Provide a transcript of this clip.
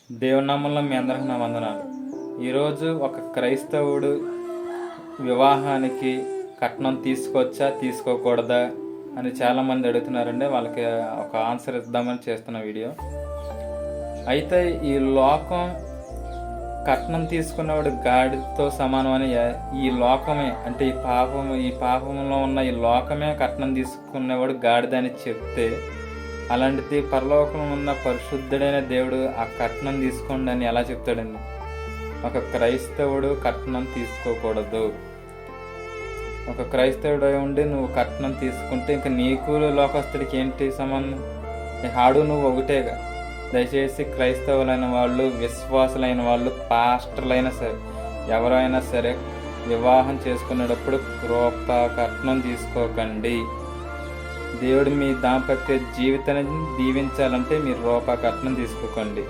దేవుని నామంలో మీ అందరికి నా వందనాలు. ఈరోజు ఒక క్రైస్తవుడు వివాహానికి కట్నం తీసుకోవచ్చా తీసుకోకూడదా అని చాలామంది అడుగుతున్నారండి. వాళ్ళకి ఒక ఆన్సర్ ఇద్దామని చేస్తున్న వీడియో. అయితే ఈ లోకం కట్నం తీసుకున్నవాడు గాడితో సమానం అని ఈ లోకమే, అంటే ఈ పాపంలో ఉన్న ఈ లోకమే కట్నం తీసుకునేవాడు గాడిదని చెప్తే, అలాంటిది పరలోకంలో ఉన్న పరిశుద్ధుడైన దేవుడు ఆ కట్నం తీసుకోండి అని ఎలా చెప్తాడండి? ఒక క్రైస్తవుడు కట్నం తీసుకోకూడదు. ఒక క్రైస్తవుడు ఉండి నువ్వు కట్నం తీసుకుంటే ఇంకా నీకు లోకస్తుడికి ఏంటి సంబంధం? ఆడు నువ్వు ఒకటేగా. దయచేసి క్రైస్తవులైన వాళ్ళు, విశ్వాసులైన వాళ్ళు, పాస్టర్లైనా సరే, ఎవరైనా సరే వివాహం చేసుకునేటప్పుడు కట్నం తీసుకోకండి. దేవుడు మీ దాంపత్య జీవితాన్ని దీవించాలంటే మీరు కట్నం తీసుకోకండి.